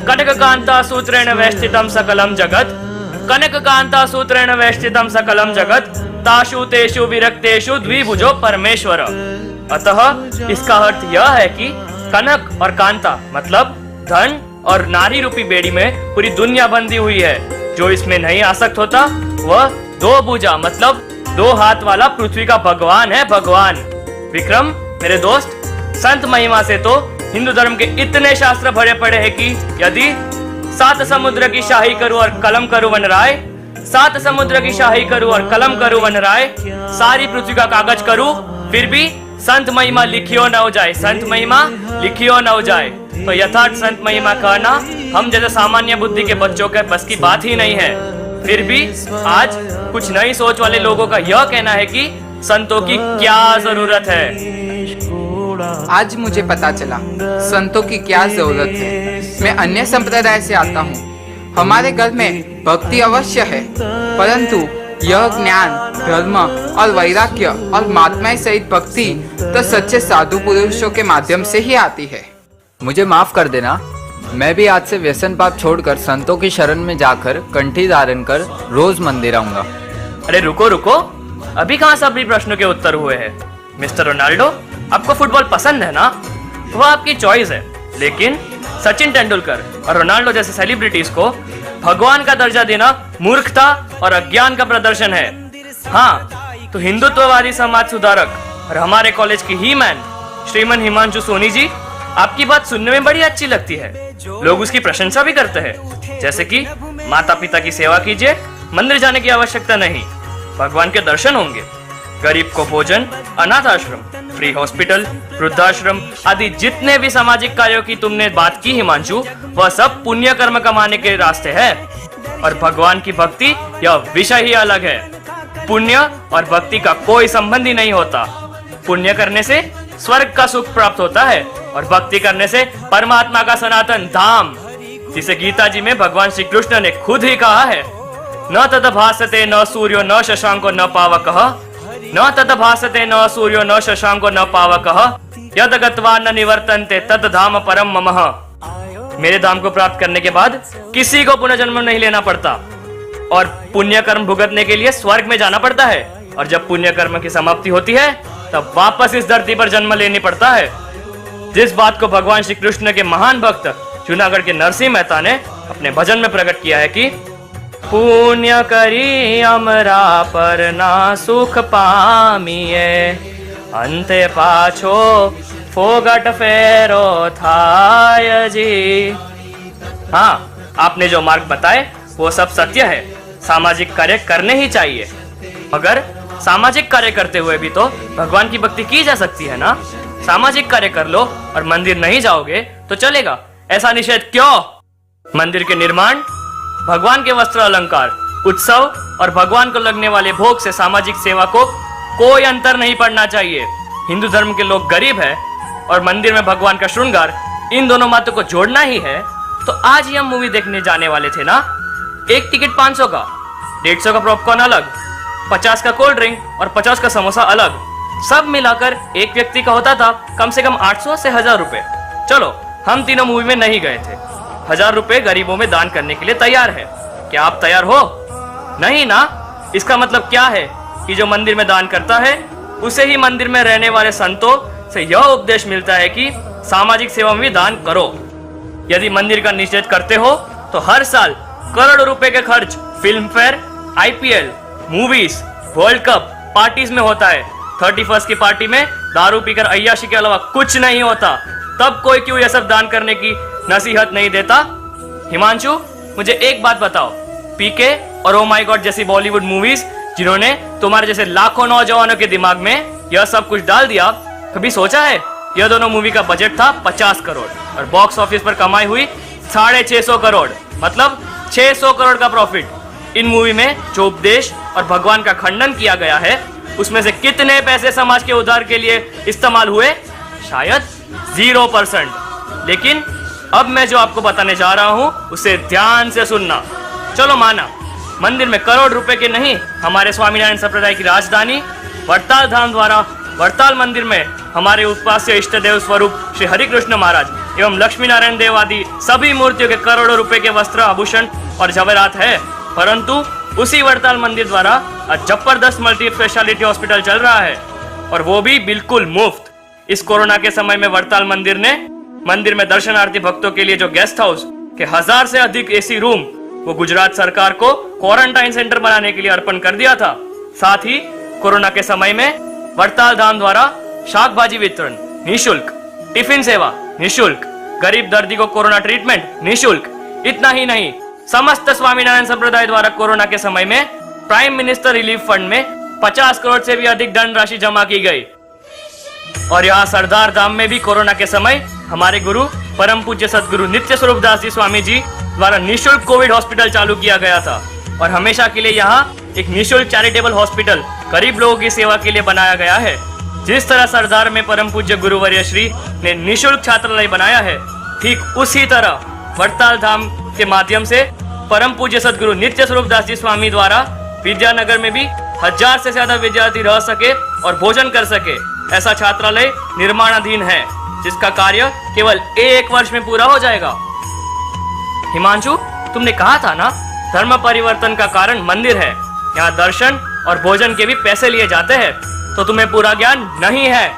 कनक कांता सूत्रेण वेष्टितम सकलम जगत, कनक कांता सूत्रेण वेष्टितम सकलम जगत, ताशु तेषु विरक्तेषु द्विभुजो परमेश्वर। अतः इसका अर्थ यह है कि कनक और कांता मतलब धन और नारी रूपी बेड़ी में पूरी दुनिया बंधी हुई है। जो इसमें नहीं आसक्त होता वह 2 भुजा मतलब 2 हाथ वाला पृथ्वी का भगवान है। भगवान विक्रम मेरे दोस्त, संत महिमा से तो हिंदू धर्म के इतने शास्त्र भरे पड़े हैं कि यदि 7 समुद्र की शाही करूं और कलम करूं वन राय, 7 समुद्र की शाही करूं और कलम करूं वन राय, सारी पृथ्वी का कागज करूं फिर भी संत महिमा लिखियो न हो जाए, संत महिमा लिखियो न हो जाए। तो यथार्थ संत महिमा कहना हम जैसे सामान्य बुद्धि के बच्चों के बस की बात ही नहीं है। फिर भी आज कुछ नई सोच वाले लोगों का यह कहना है कि संतों की क्या जरूरत है। आज मुझे पता चला संतों की क्या जरूरत है। मैं अन्य संप्रदाय से आता हूँ। हमारे घर में भक्ति अवश्य है परंतु यह ज्ञान, धर्म और वैराग्य और महात्माएं सहित भक्ति तो सच्चे साधु पुरुषों के माध्यम से ही आती है। मुझे माफ कर देना, मैं भी आज से व्यसन पाप छोड़कर संतों की शरण में जाकर कंठी धारण कर रोज मंदिर आऊंगा। अरे रुको रुको, अभी कहाँ सभी प्रश्नों के उत्तर हुए हैं। मिस्टर रोनाल्डो, आपको फुटबॉल पसंद है ना? वह आपकी चॉइस है, लेकिन सचिन तेंदुलकर और रोनाल्डो जैसे सेलिब्रिटीज को भगवान का दर्जा देना मूर्खता और अज्ञान का प्रदर्शन है। हाँ, तो हिंदुत्ववादी समाज सुधारक और हमारे कॉलेज की ही मैन श्रीमान हिमांशु सोनी जी, आपकी बात सुनने में बड़ी अच्छी लगती है। लोग उसकी प्रशंसा भी करते हैं, जैसे कि माता पिता की सेवा कीजिए, मंदिर जाने की आवश्यकता नहीं, भगवान के दर्शन होंगे, गरीब को भोजन, अनाथ आश्रम, फ्री हॉस्पिटल, वृद्धाश्रम आदि जितने भी सामाजिक कार्यों की तुमने बात की हिमांशु, वह सब पुण्य कर्म कमाने के रास्ते हैं। और भगवान की भक्ति यह विषय ही अलग है। पुण्य और भक्ति का कोई संबंध ही नहीं होता। पुण्य करने से स्वर्ग का सुख प्राप्त होता है और भक्ति करने से परमात्मा का सनातन धाम, जिसे गीता जी में भगवान श्री कृष्ण ने खुद ही कहा है, न तद भासते न सूर्यो न शशांको न पावकः, न तद भासते न सूर्यो न शशांको न पावकः, यद गत्वा न निवर्तन्ते तद धाम परम ममः। मेरे धाम को प्राप्त करने के बाद किसी को पुनर्जन्म नहीं लेना पड़ता और पुण्य कर्म भुगतने के लिए स्वर्ग में जाना पड़ता है, और जब पुण्य कर्म की समाप्ति होती है तब वापस इस धरती पर जन्म लेनी पड़ता है। जिस बात को भगवान श्री कृष्ण के महान भक्त जूनागढ़ के नरसिंह मेहता ने अपने भजन में प्रकट किया है कि पुण्य करी अमरा पर ना सुख पामिए, अंते पाछो फोगट फेरो थाय जी। हाँ, आपने जो मार्ग बताए वो सब सत्य है। सामाजिक कार्य करने ही चाहिए, मगर सामाजिक कार्य करते हुए भी तो भगवान की भक्ति की जा सकती है ना। सामाजिक कार्य कर लो और मंदिर नहीं जाओगे तो चलेगा, ऐसा निषेध क्यों? मंदिर के निर्माण, भगवान के वस्त्र अलंकार, उत्सव और भगवान को लगने वाले भोग से सामाजिक सेवा को कोई अंतर नहीं पड़ना चाहिए। हिंदू धर्म के लोग गरीब है और मंदिर में भगवान का श्रृंगार, इन दोनों बातों को जोड़ना ही है। तो आज ही हम मूवी देखने जाने वाले थे ना। एक टिकट 500 का, 150 का पॉपकॉर्न अलग, 50 का कोल्ड ड्रिंक और 50 का समोसा अलग, सब मिलाकर एक व्यक्ति का होता था कम से कम 800 से 1000 रुपए। चलो, हम तीनों मूवी में नहीं गए थे। 1000 रुपए गरीबों में दान करने के लिए तैयार है। क्या आप तैयार हो? नहीं ना? इसका मतलब क्या है कि जो मंदिर में दान करता है उसे ही मंदिर में रहने वाले संतों से यह उपदेश मिलता है कि सामाजिक सेवा में भी दान करो। यदि मंदिर का निषेध करते हो तो हर साल करोड़ों रुपए के खर्च film fair, IPL, movies, world cup, parties में होता है। 31st की पार्टी में दारू पीकर अय्याशी के अलावा कुछ नहीं होता। तब कोई क्यों यह सब दान करने की नसीहत नहीं देता? हिमांशु, मुझे एक बात बताओ, पीके और ओ माय गॉड जैसी बॉलीवुड मूवीज जिन्होंने तुम्हारे जैसे लाखों नौजवानों के दिमाग में यह सब कुछ डाल दिया, कभी सोचा है यह दोनों मूवी का बजट था 50 करोड़ और बॉक्स ऑफिस पर कमाई हुई 650 करोड़, मतलब 600 करोड़ का प्रॉफिट। इन मूवी में जो उपदेश और भगवान का खंडन किया गया है उसमें से कितने पैसे समाज के उद्धार के लिए इस्तेमाल हुए? शायद 0%। लेकिन अब मैं जो आपको बताने जा रहा हूं उसे ध्यान से सुनना। चलो माना, मंदिर में करोड़ रुपए के नहीं, हमारे स्वामीनारायण संप्रदाय की राजधानी वड़ताल धाम द्वारा वड़ताल मंदिर में हमारे उपास्य इष्ट देव स्वरूप श्री हरिकृष्ण महाराज एवं लक्ष्मी नारायण देव आदि सभी मूर्तियों के करोड़ों रुपए के वस्त्र, आभूषण और जवेरात है। परंतु उसी वड़ताल मंदिर द्वारा आज जबरदस्त मल्टी स्पेशलिटी हॉस्पिटल चल रहा है, और वो भी बिल्कुल मुफ्त। इस कोरोना के समय में वड़ताल मंदिर ने मंदिर में दर्शनार्थी भक्तों के लिए जो गेस्ट हाउस के 1000 से अधिक AC रूम वो गुजरात सरकार को क्वारंटाइन सेंटर बनाने के लिए अर्पण कर दिया था। साथ ही कोरोना के समय में वड़ताल धाम द्वारा शाक भाजी वितरण निःशुल्क, टिफिन सेवा निःशुल्क, गरीब दर्दी को कोरोना ट्रीटमेंट निःशुल्क। इतना ही नहीं, समस्त स्वामीनारायण संप्रदाय द्वारा कोरोना के समय में प्राइम मिनिस्टर रिलीफ फंड में 50 करोड़ से भी अधिक धनराशि जमा की गई। और यहाँ सरदार धाम में भी कोरोना के समय हमारे गुरु परम पूज्य सदगुरु नित्य स्वरूप दास जी स्वामी जी द्वारा निःशुल्क कोविड हॉस्पिटल चालू किया गया था, और हमेशा के लिए यहाँ एक निःशुल्क चैरिटेबल हॉस्पिटल गरीब लोगों की सेवा के लिए बनाया गया है। जिस तरह सरदार में परम पूज्य गुरुवर्य श्री ने निःशुल्क छात्रालय बनाया है, ठीक उसी तरह वड़ताल धाम के माध्यम से परम पूज्य सदगुरु नित्य स्वरूप दास जी स्वामी द्वारा विद्यानगर में भी 1000 से ज्यादा विद्यार्थी रह सके और भोजन कर सके, ऐसा छात्रालय निर्माणाधीन है, जिसका कार्य केवल 1 वर्ष में पूरा हो जाएगा। हिमांशु, तुमने कहा था ना, धर्म परिवर्तन का कारण मंदिर है। यहाँ दर्शन और भोजन के भी पैसे लिए जाते हैं, तो तुम्हें पूरा ज्ञान नहीं है।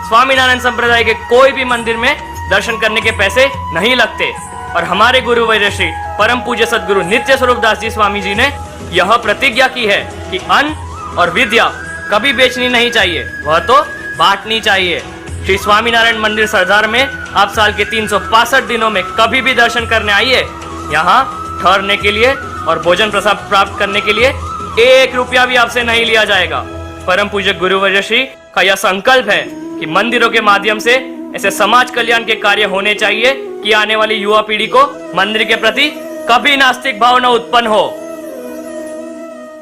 स्वामीनारायण संप्रदाय के कोई भी मंदिर में दर्शन करने के पैसे नहीं लगते, और हमारे गुरु वैद्य श्री परम पूज्य सदगुरु नित्य स्वरूप दास जी स्वामी जी ने यह प्रतिज्ञा की है कि अन्न और विद्या कभी बेचनी नहीं चाहिए, वह तो बांटनी चाहिए। श्री स्वामीनारायण मंदिर सरदार में आप साल के 365 दिनों में कभी भी दर्शन करने आइए। यहाँ ठहरने के लिए और भोजन प्रसाद प्राप्त करने के लिए 1 रुपया भी आपसे नहीं लिया जाएगा। परम पूज्य गुरु वैद्य श्री का यह संकल्प है कि मंदिरों के माध्यम से ऐसे समाज कल्याण के कार्य होने चाहिए कि आने वाली युवा पीढ़ी को मंदिर के प्रति कभी नास्तिक भावना उत्पन्न हो।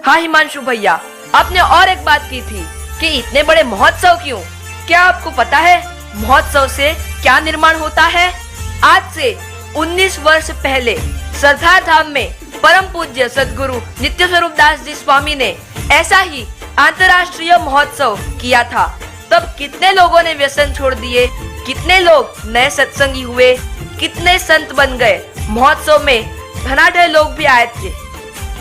हाँ हिमांशु भैया, आपने और एक बात की थी कि इतने बड़े महोत्सव क्यों? क्या आपको पता है महोत्सव से क्या निर्माण होता है? आज से 19 वर्ष पहले सरदार धाम में परम पूज्य सदगुरु नित्य स्वरूप दास जी स्वामी ने ऐसा ही अंतर्राष्ट्रीय महोत्सव किया था। तब कितने लोगों ने व्यसन छोड़ दिए, कितने लोग नए सत्संगी हुए, कितने संत बन गए। महोत्सव में धनाढ़ लोग भी आए थे,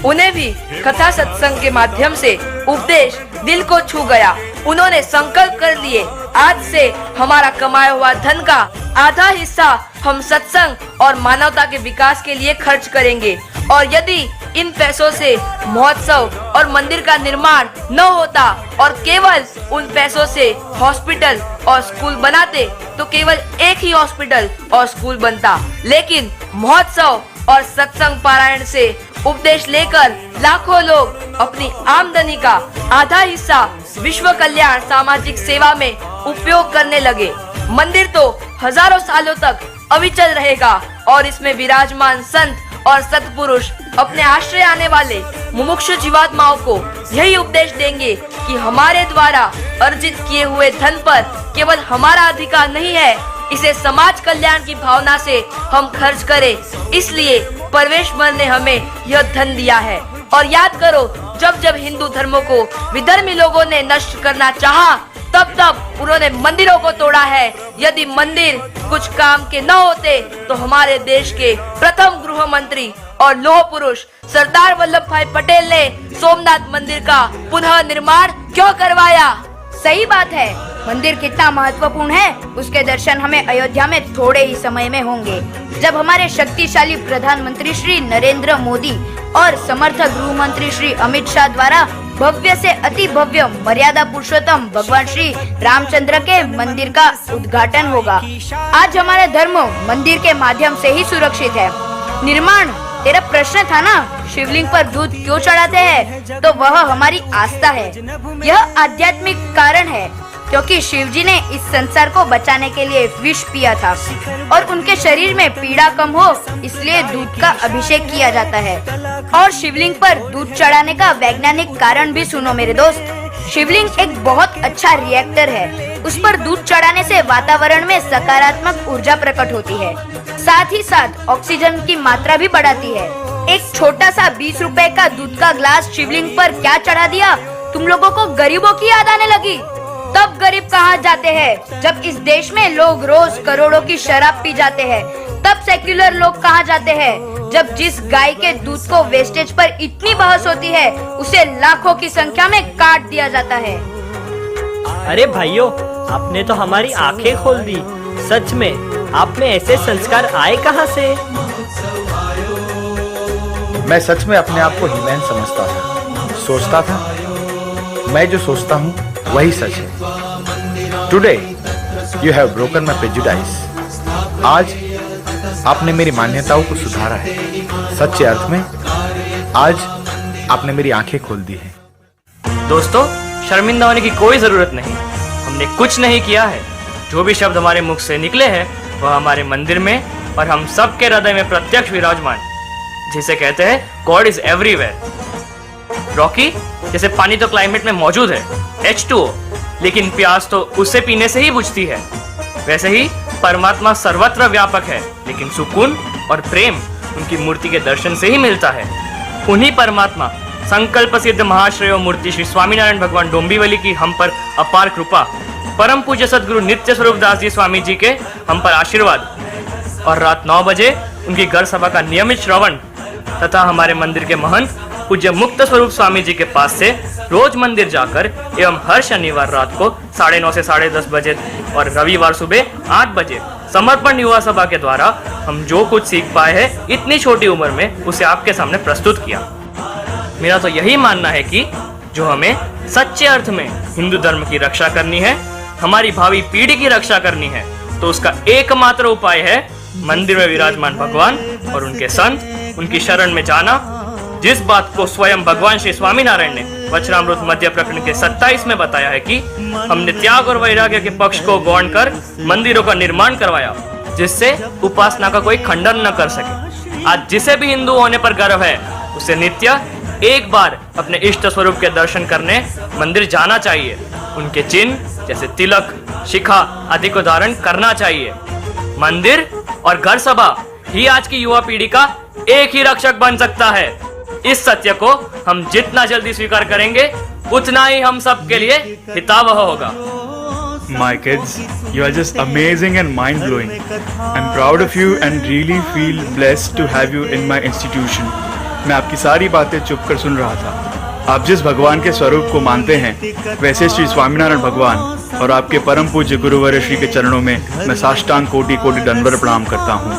उन्हें भी कथा सत्संग के माध्यम से उपदेश दिल को छू गया। उन्होंने संकल्प कर लिए, आज से हमारा कमाया हुआ धन का आधा हिस्सा हम सत्संग और मानवता के विकास के लिए खर्च करेंगे, और यदि इन पैसों से महोत्सव और मंदिर का निर्माण न होता और केवल उन पैसों से हॉस्पिटल और स्कूल बनाते तो केवल एक ही हॉस्पिटल और स्कूल बनता। लेकिन महोत्सव और सत्संग पारायण से उपदेश लेकर लाखों लोग अपनी आमदनी का आधा हिस्सा विश्व कल्याण सामाजिक सेवा में उपयोग करने लगे। मंदिर तो हजारों सालों तक अविचल रहेगा और इसमें विराजमान संत और सत्पुरुष अपने आश्रय आने वाले मुमुक्षु जीवात्माओं को यही उपदेश देंगे कि हमारे द्वारा अर्जित किए हुए धन पर केवल हमारा अधिकार नहीं है, इसे समाज कल्याण की भावना से हम खर्च करें। इसलिए परमेश्वर ने हमें यह धन दिया है। और याद करो, जब जब हिंदू धर्मों को विधर्मी लोगों ने नष्ट करना चाहा, तब तब उन्होंने मंदिरों को तोड़ा है। यदि मंदिर कुछ काम के न होते तो हमारे देश के प्रथम गृह मंत्री और लौह पुरुष सरदार वल्लभ भाई पटेल ने सोमनाथ मंदिर का पुनः निर्माण क्यों करवाया? सही बात है। मंदिर कितना महत्वपूर्ण है, उसके दर्शन हमें अयोध्या में थोड़े ही समय में होंगे। जब हमारे शक्तिशाली प्रधानमंत्री श्री नरेंद्र मोदी और समर्थ गृह मंत्री श्री अमित शाह द्वारा भव्य से अति भव्य मर्यादा पुरुषोत्तम भगवान श्री रामचंद्र के मंदिर का उद्घाटन होगा। आज हमारा धर्म मंदिर के माध्यम से ही सुरक्षित है। निर्माण, तेरा प्रश्न था ना, शिवलिंग पर दूध क्यों चढ़ाते हैं? तो वह हमारी आस्था है। यह आध्यात्मिक कारण है, क्योंकि शिव जी ने इस संसार को बचाने के लिए विष पिया था और उनके शरीर में पीड़ा कम हो, इसलिए दूध का अभिषेक किया जाता है। और शिवलिंग पर दूध चढ़ाने का वैज्ञानिक कारण भी सुनो मेरे दोस्त। शिवलिंग एक बहुत अच्छा रिएक्टर है। उस पर दूध चढ़ाने से वातावरण में सकारात्मक ऊर्जा प्रकट होती है, साथ ही साथ ऑक्सीजन की मात्रा भी बढ़ाती है। एक छोटा सा 20 रुपए का दूध का ग्लास शिवलिंग पर क्या चढ़ा दिया, तुम लोगों को गरीबों की याद आने लगी। तब गरीब कहाँ जाते हैं? जब इस देश में लोग रोज करोड़ों की शराब पी जाते हैं। तब सेक्युलर लोग कहाँ जाते हैं? जब जिस गाय के दूध को वेस्टेज पर इतनी बहस होती है, उसे लाखों की संख्या में काट दिया जाता है। अरे भाइयों, आपने तो हमारी आंखें खोल दी। सच में आप में ऐसे संस्कार आए कहाँ से? मैं सच में अपने आप को हीमैन समझता था, सोचता था मैं जो सोचता हूँ वही सच है। Today you have broken my prejudice. आज आपने मेरी मान्यताओं को सुधारा है। सच्चे अर्थ में आज आपने मेरी आंखें खोल दी है। दोस्तों, शर्मिंदा होने की कोई जरूरत नहीं। हमने कुछ नहीं किया है। जो भी शब्द हमारे मुख से निकले हैं वह हमारे मंदिर में और हम सबके हृदय में प्रत्यक्ष विराजमान, जिसे कहते हैं गॉड इज एवरीवेयर। रॉकी, जैसे पानी तो क्लाइमेट में मौजूद है, H2O, लेकिन प्यास तो उससे पीने से ही बुझती है। वैसे ही परमात्मा सर्वत्र व्यापक है, लेकिन सुकून और प्रेम उनकी मूर्ति के दर्शन से ही मिलता है। उन्हीं परमात्मा संकल्प सिद्ध महाश्रेय मूर्ति श्री स्वामीनारायण भगवान डोंबिवली की हम पर अपार कृपा, परम पूज्य सदगुरु नित्य स्वरूप दास जी स्वामी जी के हम पर आशीर्वाद और रात 9 बजे उनकी घर सभा का नियमित श्रवण तथा हमारे मंदिर के महंत पूज्य मुक्त स्वरूप स्वामी जी के पास से रोज मंदिर जाकर एवं हर शनिवार रात को 9:30 से 10:30 बजे और रविवार सुबह 8 बजे समर्पण युवा सभा के द्वारा हम जो कुछ सीख पाए हैं इतनी छोटी उम्र में उसे आपके सामने प्रस्तुत किया। मेरा तो यही मानना है कि जो हमें सच्चे अर्थ में हिंदू धर्म की रक्षा करनी है, हमारी भावी पीढ़ी की रक्षा करनी है, तो उसका एकमात्र उपाय है मंदिर में विराजमान भगवान और उनके संत, उनकी शरण में जाना। जिस बात को स्वयं भगवान श्री स्वामीनारायण ने वचनामृत मध्य प्रकरण के 27 में बताया है कि हमने त्याग और वैराग्य के पक्ष को गौण कर मंदिरों का निर्माण करवाया, जिससे उपासना का कोई खंडन न कर सके। आज जिसे भी हिंदू होने पर गर्व है, उसे नित्य एक बार अपने इष्ट स्वरूप के दर्शन करने मंदिर जाना चाहिए। उनके चिन्ह जैसे तिलक, शिखा आदि को धारण करना चाहिए। मंदिर और घर सभा ही आज की युवा पीढ़ी का एक ही रक्षक बन सकता है। इस सत्य को हम जितना जल्दी स्वीकार करेंगे उतना ही हम सब के लिए हितावह होगा। My kids, you are just amazing and mind-blowing. I'm proud of you and really feel blessed to have you in my institution. मैं आपकी सारी बातें चुप कर सुन रहा था। आप जिस भगवान के स्वरूप को मानते हैं, वैसे श्री स्वामीनारायण भगवान और आपके परम पूज्य गुरुवर श्री के चरणों में मैं साष्टांग कोटि कोटि दंडवत प्रणाम करता हूँ।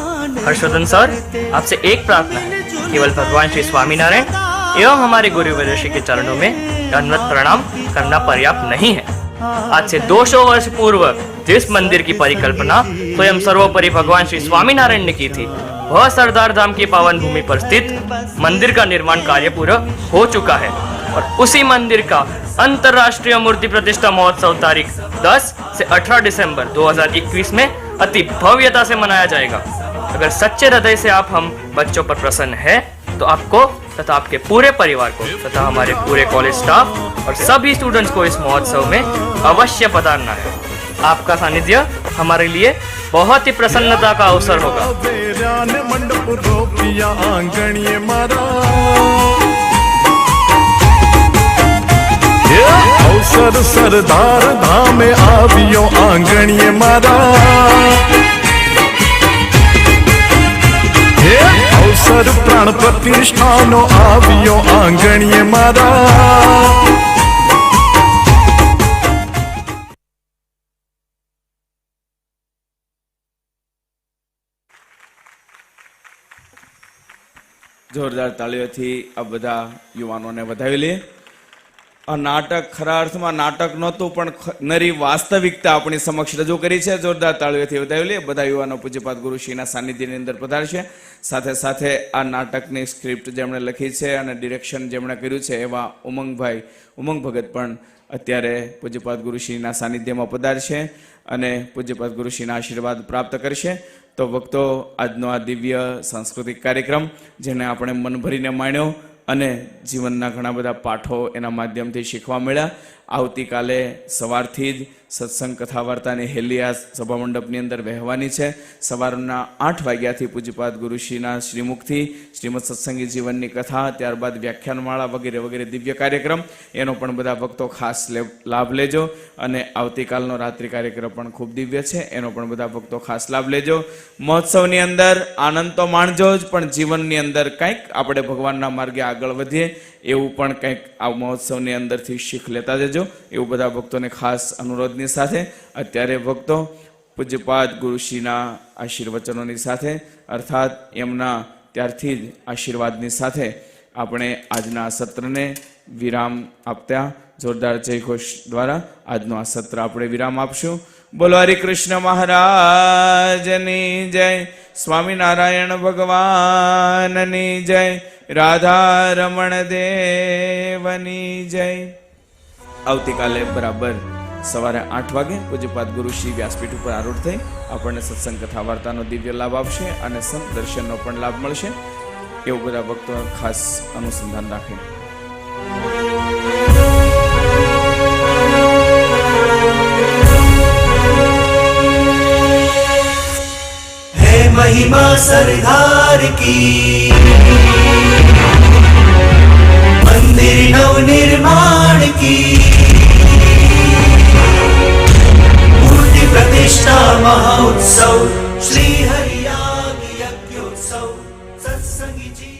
हर्षवर्धन सर, आपसे एक प्रार्थना है, केवल भगवान श्री स्वामीनारायण एवं हमारे गुरुवर श्री के चरणों में दंडवत प्रणाम करना पर्याप्त नहीं है। आज से 200 वर्ष पूर्व जिस मंदिर की परिकल्पना स्वयं सर्वोपरि भगवान श्री स्वामीनारायण ने की थी, वह सरदार धाम की पावन भूमि पर स्थित मंदिर का निर्माण कार्य पूरा हो चुका है और उसी मंदिर का अंतर्राष्ट्रीय मूर्ति प्रतिष्ठा महोत्सव तारीख 10 से 18 दिसंबर 2021 में अति भव्यता से मनाया जाएगा। अगर सच्चे हृदय से आप हम बच्चों पर प्रसन्न है, तो आपको तथा आपके पूरे परिवार को तथा हमारे पूरे कॉलेज स्टाफ और सभी स्टूडेंट्स को इस महोत्सव में अवश्य पधारना है। आपका सानिध्य हमारे लिए बहुत ही प्रसन्नता का अवसर होगा। अवसर सरदार धाम आवियो आंगणिये मारा, अवसर प्राण प्रतिष्ठानो आवियो आंगणिये मारा। જોરદાર તાળીઓથી આ બધા યુવાનોને વધાવી લે। આ નાટક ખરા અર્થમાં નાટક નહોતું, પણ નરી વાસ્તવિકતા આપણી સમક્ષ રજૂ કરી છે। જોરદાર તાળીઓથી વધાવી લે। બધા યુવાનો પૂજ્યપાદ ગુરુશ્રીના સાનિધ્યની અંદર પધારશે। સાથે સાથે આ નાટકની સ્ક્રિપ્ટ જેમણે લખી છે અને ડિરેક્શન જેમણે કર્યું છે એવા ઉમંગ ભગત પણ અત્યારે પૂજ્યપાદ ગુરુશ્રીના સાનિધ્યમાં પધારશે અને પૂજ્યપાદ ગુરુશ્રીના આશીર્વાદ પ્રાપ્ત કરશે। તો ભક્તો, આજનો આ દિવ્ય સાંસ્કૃતિક કાર્યક્રમ જેને આપણે મન ભરીને માણ્યો અને જીવનના ઘણા બધા પાઠો એના માધ્યમથી શીખવા મળ્યા। આવતીકાલે સવારથી જ સત્સંગ કથા વાર્તાની હેલી આ સભા મંડપની અંદર વહેવાની છે। સવારના 8 વાગ્યાથી પૂજ્યપાદ ગુરુશ્રીના શ્રીમુખથી શ્રીમદ સત્સંગી જીવનની કથા, ત્યારબાદ વ્યાખ્યાનમાળા વગેરે વગેરે દિવ્ય કાર્યક્રમ, એનો પણ બધા ભક્તો ખાસ લાભ લેજો। અને આવતીકાલનો રાત્રિ કાર્યક્રમ પણ ખૂબ દિવ્ય છે, એનો પણ બધા ભક્તો ખાસ લાભ લેજો। મહોત્સવની અંદર આનંદ તો માણજો જ, પણ જીવનની અંદર કંઈક આપણે ભગવાનના માર્ગે આગળ વધીએ એવું પણ કંઈક આ મહોત્સવની અંદરથી શીખ લેતા જજો, એવું બધા ભક્તોને ખાસ અનુરોધની સાથે અત્યારે ભક્તો પૂજ્યપાદ ગુરુશ્રીના આશીર્વચનોની સાથે અર્થાત એમના ત્યારથી જ આશીર્વાદની સાથે આપણે આજના સત્રને વિરામ આપતા જોરદાર જયઘોષ દ્વારા આજનો આ સત્ર આપણે વિરામ આપશું। બોલો હરિ કૃષ્ણ મહારાજની જય, સ્વામિનારાયણ ભગવાનની જય, રાધા રમણ દેવની જય। આવતીકાલે બરાબર સવારે 8 વાગે પૂજ્યપાદ ગુરુશ્રી વ્યાસપીઠ ઉપર આરૂઢ થઈ આપણને સત્સંગ કથા વાર્તાનો દિવ્ય લાભ આપશે અને સંત દર્શનનો પણ લાભ મળશે, એવું બધા ભક્તો ખાસ અનુસંધાન રાખે। है महिमा सरदार की। मंदिर नवनिर्माण की, मूर्ति प्रतिष्ठा महोत्सव, श्री हरि याग यज्ञोत्सव, सत्संगी जी